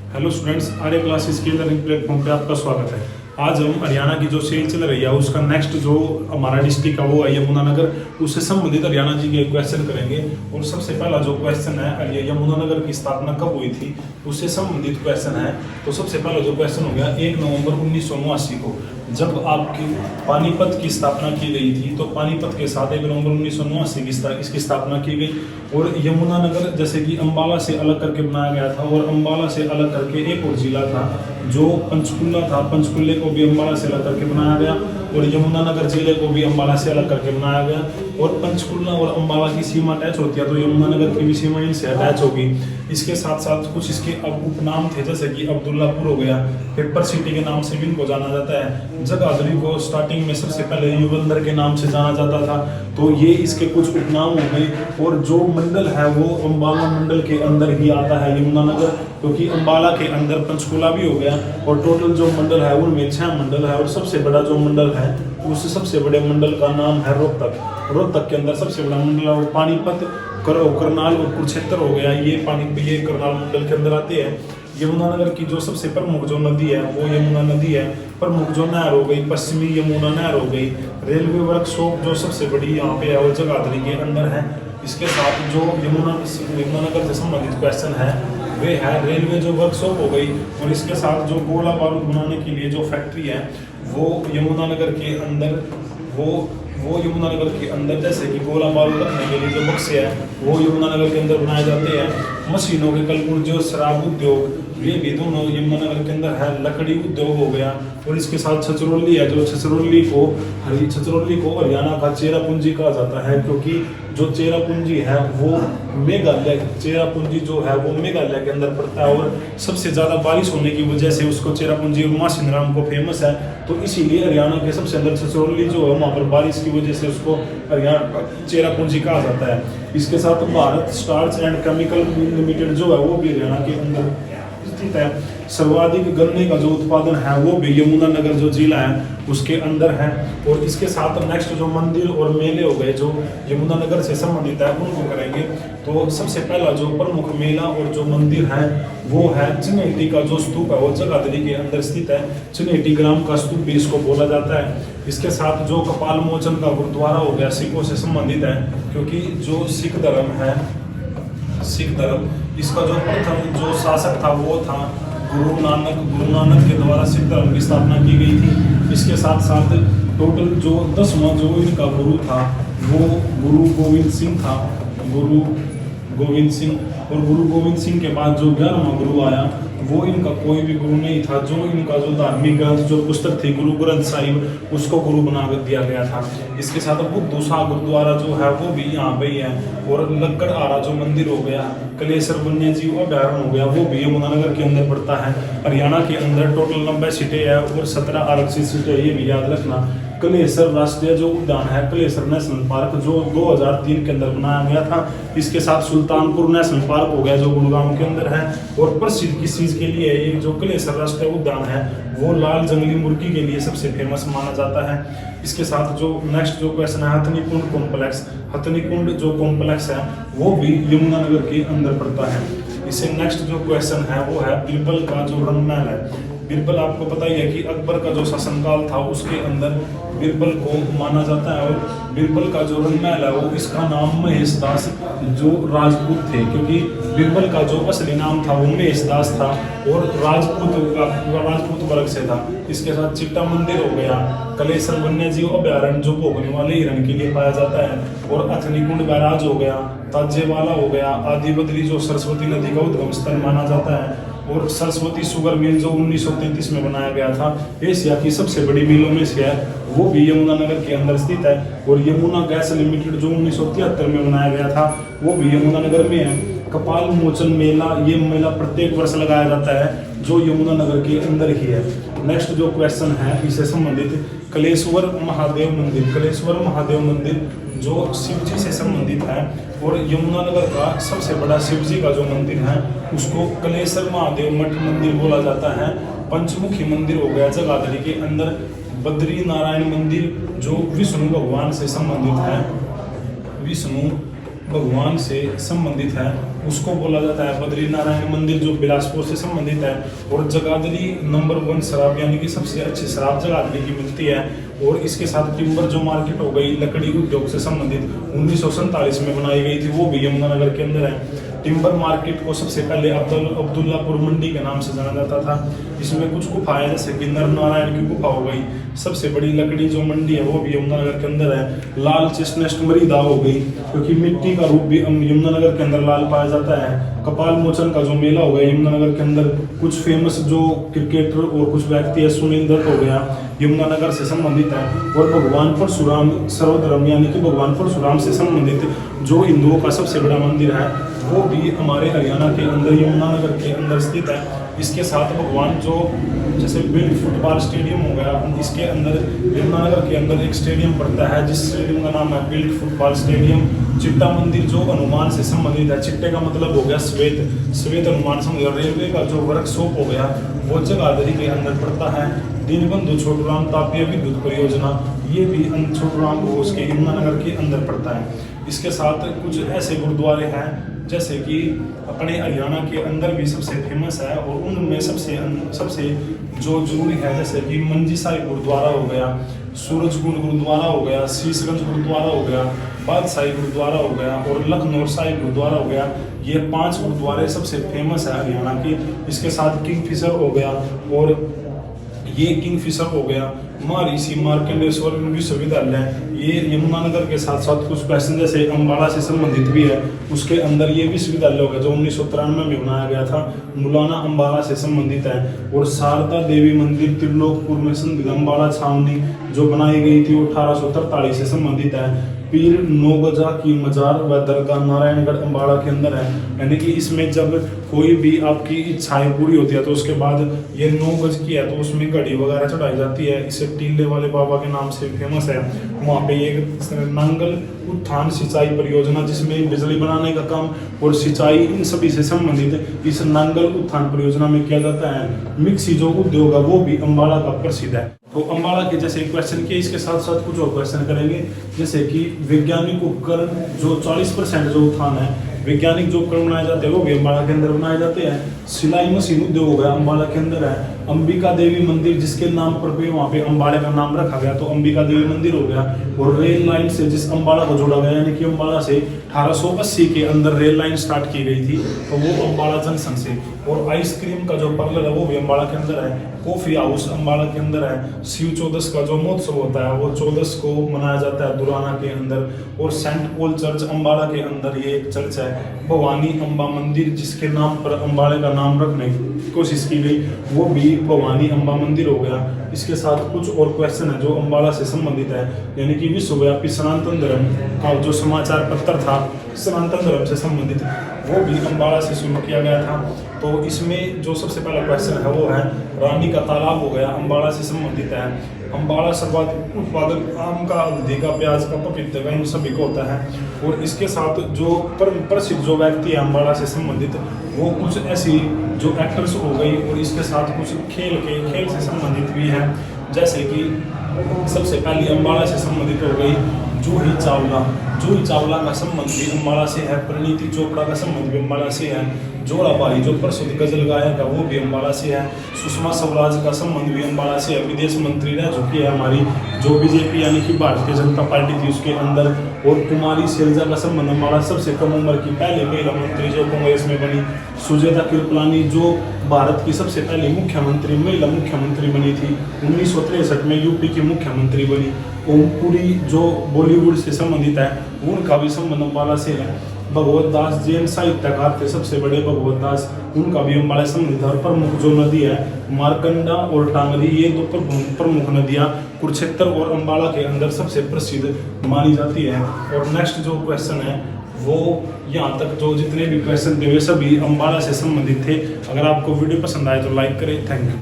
Hello students, आर्य classes के learning platform पे आपका स्वागत है। आज हम हरियाणा की जो सेल चल रही है उसका नेक्स्ट जो हमारा डिस्ट्रिक्ट है वो है यमुनानगर, उससे संबंधित हरियाणा जी के क्वेश्चन करेंगे। और सबसे पहला जो क्वेश्चन है यमुनानगर की स्थापना कब हुई थी उससे संबंधित क्वेश्चन है। तो सबसे पहला जो क्वेश्चन हो गया 1 नवंबर 1979 को जब आपकी पानीपत की स्थापना की गई थी। तो पानीपत के साथ 1 नवंबर 1979 की इसकी स्थापना की गई। और यमुनानगर जैसे कि अंबाला से अलग करके बनाया गया था, और अंबाला से अलग करके एक और जिला था जो पंचकुला था, पंचकुले को भी अंबाला से अलग करके बनाया गया। और यमुनानगर जिले को भी अंबाला से अलग करके बनाया गया। और पंचकुला और अंबाला की सीमा अटैच होती है तो यमुनानगर की भी सीमा इनसे अटैच होगी। इसके साथ साथ कुछ इसके अब उपनाम थे जैसे कि अब्दुल्लापुर हो गया, पेपर सिटी के नाम से भी इनको जाना जाता है। जगाधरी को स्टार्टिंग में सबसे पहले युगंधर के नाम से जाना जाता था। तो ये इसके कुछ उपनाम हो गए। और जो मंडल है वो अंबाला मंडल के अंदर ही आता है यमुनानगर, क्योंकि अंबाला के अंदर पंचकुला भी हो गया। और टोटल जो मंडल है उनमें 6 मंडल है। और सबसे बड़ा जो मंडल है उस सबसे बड़े मंडल का नाम है रोहतक। रोहतक के अंदर सबसे बड़ा मंडल है पानीपत, करनाल और कुरुक्षेत्र हो गया। ये करनाल मंडल के अंदर आते हैं। यमुनानगर की जो सबसे प्रमुख जो नदी है वो यमुना नदी है। प्रमुख जो नहर हो गई पश्चिमी यमुना नहर हो गई। रेलवे वर्कशॉप जो सबसे बड़ी यहाँ पे है वो जगाधरी के अंदर है। इसके साथ जो यमुनानगर से संबंधित क्वेश्चन है वे है रेलवे जो वर्कशॉप हो गई। और इसके साथ जो गोला बारूद बनाने के लिए जो फैक्ट्री है वो यमुनानगर के अंदर वो यमुनानगर के अंदर जैसे कि गोला बारूद रखने के लिए जो बक्से है वो यमुनानगर के अंदर बनाए जाते हैं। मशीनों के कलपुर जो शराब उद्योग ये भी दोनों यमुनानगर के अंदर है। लकड़ी उद्योग हो गया। और इसके साथ छछरौली है जो छछरौली को हरियाणा का चेरापूंजी कहा जाता है, क्योंकि जो चेरापूंजी है वो चेरापूंजी जो है वो मेघालय के अंदर पड़ता है। और सबसे ज़्यादा बारिश होने की वजह से उसको चेरापूंजी और मासिनराम को फेमस है। तो इसीलिए हरियाणा के सबसे अंदर छछरौली जो है वहाँ पर बारिश की वजह से उसको हरियाणा चेरापूंजी कहा जाता है। इसके साथ Bharat starch and chemical limited जो है वो भी हरियाणा के अंदर स्थित है। सर्वाधिक गन्ने का जो उत्पादन है वो भी यमुनानगर जो जिला है उसके अंदर है। और इसके साथ नेक्स्ट जो मंदिर और मेले हो गए जो यमुनानगर से संबंधित है उनको करेंगे। तो सबसे पहला जो प्रमुख मेला और जो मंदिर है वो है चिन्हेटी का जो स्तूप है वो जगाधरी के अंदर स्थित है। चिन्हेटी ग्राम का स्तूप भी इसको बोला जाता है। इसके साथ जो कपाल मोचन का गुरुद्वारा हो गया सिखों से संबंधित है, क्योंकि जो सिख धर्म इसका जो प्रथम जो शासक था वो था गुरु नानक के द्वारा सिख धर्म की स्थापना की गई थी। इसके साथ साथ टोटल जो 10वां जो इनका गुरु था वो गुरु गोविंद सिंह था। और गुरु गोविंद सिंह के बाद जो 11वां गुरु आया वो इनका कोई भी गुरु नहीं था। जो इनका जो धार्मिक ग्रंथ जो पुस्तक थी गुरु ग्रंथ साहिब उसको गुरु बना दिया गया था। इसके साथ बुद्धू शाह गुरुद्वारा जो है वो भी यहाँ पे ही है। और लक्कड़ आरा जो मंदिर हो गया, कलेसर वन्य जीव अभ्यारण्य हो गया वो भी यमुनानगर के अंदर पड़ता है। हरियाणा के अंदर टोटल 90 सीटें है और 17 आरक्षित सीटें, ये भी याद रखना। कलेसर राष्ट्रीय जो उद्यान है कलेसर नेशनल पार्क जो 2003 के अंदर बनाया गया था। इसके साथ सुल्तानपुर नेशनल पार्क हो गया जो गुड़गांव के अंदर है। और प्रसिद्ध किस चीज़ के लिए ये जो कलेसर राष्ट्रीय उद्यान है वो लाल जंगली मुर्गी के लिए सबसे फेमस माना जाता है। इसके साथ जो नेक्स्ट जो क्वेश्चन है हथनीकुंड कॉम्प्लेक्स, हथनीकुंड जो कॉम्प्लेक्स है वो भी यमुनानगर के अंदर पड़ता है। इससे नेक्स्ट जो क्वेश्चन है वो है बीरबल का जो रंगमहल है। बीरबल आपको पता ही है कि अकबर का जो शासनकाल था उसके अंदर बीरबल को माना जाता है। और बीरबल का जो रंगमहल है वो इसका नाम महेश दास जो राजपूत थे, क्योंकि बीरबल का जो असली नाम था वो महेश दास था और राजपूत वर्ग से था। इसके साथ चिट्टा मंदिर हो गया, कलेसर वन्य जीव अभ्यारण्य जो भोगने वाले हिरण के लिए पाया जाता है। और अथनीकुंड बैराज हो गया, ताजेवाला हो गया, आदि बद्री जो सरस्वती नदी का उद्गम स्थल माना जाता है। और सरस्वती शुगर मिल जो 1933 में बनाया गया था, एशिया की सबसे बड़ी मिलों में से है, वो भी यमुनानगर के अंदर स्थित है। और यमुना गैस लिमिटेड जो 1973 में बनाया गया था वो भी यमुनानगर में है। कपाल मोचन मेला, ये मेला प्रत्येक वर्ष लगाया जाता है जो यमुनानगर के अंदर ही है। नेक्स्ट जो क्वेश्चन है इससे संबंधित कलेश्वर महादेव मंदिर जो शिव जी से संबंधित है। और यमुनानगर का सबसे बड़ा शिव जी का जो मंदिर है उसको कलेश्वर महादेव मठ मंदिर बोला जाता है। पंचमुखी मंदिर हो गया जगाधरी के अंदर। बद्री नारायण मंदिर जो विष्णु भगवान से संबंधित है, उसको बोला जाता है बद्रीनारायण मंदिर, जो बिलासपुर से संबंधित है। और जगाधरी नंबर 1 शराब यानी कि सबसे अच्छी शराब जगाधरी की मिलती है। और इसके साथ टिम्बर जो मार्केट हो गई लकड़ी उद्योग से संबंधित 1947 में बनाई गई थी, वो भी यमुनानगर के अंदर है। टिम्बर मार्केट को सबसे पहले अब्दुल्लापुर मंडी के नाम से जाना जाता था। इसमें कुछ गुफाएं जैसे कि नर नारायण की गुफा हो गई, सबसे बड़ी लकड़ी जो मंडी है वो भी यमुनानगर के अंदर है। लाल चेस्टनट मरीदा हो गई, क्योंकि मिट्टी का रूप भी यमुनानगर के अंदर लाल पाया जाता है। कपाल मोचन का जो मेला हो गया यमुनानगर के अंदर, कुछ फेमस जो क्रिकेटर और कुछ व्यक्ति है, सुनील दत्त हो गया, यमुनानगर से संबंधित है। और भगवान परशुराम सर्वधर्म यानी कि भगवान परशुराम से संबंधित जो हिंदुओं का सबसे बड़ा मंदिर है वो भी हमारे हरियाणा के अंदर यमुनानगर के अंदर स्थित है। इसके साथ भगवान जो जैसे बिल्ड फुटबॉल स्टेडियम हो गया, इसके अंदर यमुनानगर के अंदर एक स्टेडियम पड़ता है जिस स्टेडियम का नाम है बिल्ड फुटबॉल स्टेडियम। चिट्टा मंदिर जो हनुमान से संबंधित है, चिट्टे का मतलब हो गया श्वेत, श्वेत हनुमान संबंधित। रेलवे का जो वर्कशॉप हो गया वो जगाधरी के अंदर पड़ता है। दीनबंधु छोटूराम तापीय विद्युत परियोजना, ये भी छोटूराम बोस के यमुनानगर के अंदर पड़ता है। इसके साथ कुछ ऐसे गुरुद्वारे हैं जैसे कि अपने हरियाणा के अंदर भी सबसे फेमस है, और उनमें सबसे जो जरूरी है जैसे कि मंजी साहिब गुरुद्वारा हो गया, सूरजकुंड गुरुद्वारा हो गया, शीशगंज गुरुद्वारा हो गया, बादशाही गुरुद्वारा हो गया और लखनऊ साहिब गुरुद्वारा हो गया। ये 5 गुरुद्वारे सबसे फेमस है हरियाणा की। इसके साथ किंगफिशर हो गया, और ये किंगफिशर हो गया। महर्षि मार्कंडेश्वर विश्वविद्यालय, ये यमुनानगर के साथ साथ कुछ क्वेश्चन जैसे अम्बाला से संबंधित भी है, उसके अंदर ये विश्वविद्यालय हो गया जो 1993 में बनाया गया था, मुलाना अम्बाला से संबंधित है। और शारदा देवी मंदिर त्रिलोकपुर में संबंधित अम्बाला छावनी जो बनाई गई थी वो 1843 से संबंधित है। पीर नौगजा की मजार व दरगाह नारायणगढ़ अम्बाड़ा के अंदर है, यानी कि इसमें जब कोई भी आपकी इच्छाएं पूरी होती है तो उसके बाद ये 9 गज की है तो उसमें घड़ी वगैरह चढ़ाई जाती है। इसे टीले वाले बाबा के नाम से फेमस है। वहाँ पे एक नांगल उत्थान सिंचाई परियोजना जिसमें बिजली बनाने का काम और सिंचाई इन सभी से संबंधित इस नांगल उत्थान परियोजना में किया जाता है। मिक्सी जो उद्योग है वो भी अम्बाड़ा का प्रसिद्ध है। तो अम्बाड़ा के जैसे क्वेश्चन किए, इसके साथ साथ कुछ और क्वेश्चन करेंगे जैसे कि वैज्ञानिक उपकरण जो 40% जो उत्थान है, वैज्ञानिक जो उपकरण बनाए जाते हैं वो भी अम्बाड़ा के अंदर बनाए जाते हैं। सिलाई मशीन उद्योग हो गया अम्बाड़ा के अंदर है। अंबिका देवी मंदिर जिसके नाम पर भी वहाँ पे अम्बाड़े का नाम रखा गया तो अंबिका देवी मंदिर हो गया। और रेल लाइन से जिस अम्बाड़ा को जोड़ा गया, यानी कि अम्बाड़ा से 1880 के अंदर रेल लाइन स्टार्ट की गई थी तो वो अम्बाड़ा जंक्शन से। और आइसक्रीम का जो पार्लर है वो भी अम्बाड़ा के अंदर है। कॉफी हाउस अम्बाड़ा के अंदर है। शिव चौदस का जो महोत्सव होता है वो 14 को मनाया जाता है दुराना के अंदर। और सेंट पॉल चर्च अम्बाड़ा के अंदर ये एक चर्च है। भवानी अम्बा मंदिर जिसके नाम पर अम्बाड़े का नाम रखने की कोशिश की गई वो भी भवानी अम्बा मंदिर हो गया। इसके साथ कुछ और क्वेश्चन है जो अम्बाड़ा से संबंधित है, यानी कि विश्वव्यापी सनातन धर्म का जो समाचार पत्र था सनातन धर्म से संबंधित वो भी अम्बाड़ा से शुरू किया गया था। तो इसमें जो सबसे पहला क्वेश्चन है वो है रानी का तालाब हो गया, अम्बाड़ा से संबंधित है। अम्बाड़ा सर्वाधिक उत्पादक आम का, हल्दी का, प्याज का, पपीते का, इन सभी को होता है। और इसके साथ जो प्रसिद्ध जो व्यक्ति है अम्बाड़ा से संबंधित वो कुछ ऐसी जो एक्टर्स हो गई, और इसके साथ कुछ खेल से संबंधित भी है। जैसे कि सबसे पहली अम्बाड़ा से संबंधित हो गई जूही चावला। जूही चावला का संबंध भी अम्बाड़ा से है। परिणीति चोपड़ा का संबंध भी अम्बाड़ा से है। जोराबाई जो प्रसिद्ध गजल गायक है वो भी अम्बाड़ा से है। सुषमा स्वराज का संबंध भी अम्बाड़ा से है। विदेश मंत्री रह चुकी है हमारी जो बीजेपी यानी कि भारतीय जनता पार्टी थी उसके अंदर। और कुमारी शैलजा का संबंध अम्बाड़ा, सबसे कम उम्र की पहले महिला मंत्री जो कांग्रेस में बनी। सुजेता कृपलानी जो भारत की सबसे पहली महिला मुख्यमंत्री बनी थी, 1963 में यूपी की मुख्यमंत्री बनी। ओमपुरी जो बॉलीवुड से संबंधित है उनका भी संबंध अम्बाड़ा से है। भगवत दास जैन साहित्यकार थे सबसे बड़े भगवत दास, उनका भी अम्बाड़ा से संबंधित है। और प्रमुख जो नदी है मारकंडा और टांगरी, ये 2 प्रमुख नदियाँ कुरुक्षेत्र और अम्बाड़ा के अंदर सबसे प्रसिद्ध मानी जाती है। और नेक्स्ट जो क्वेश्चन है वो यहाँ तक जो जितने भी क्वेश्चन थे वे सभी अम्बाड़ा से संबंधित थे। अगर आपको वीडियो पसंद आए तो लाइक करें। Thank you.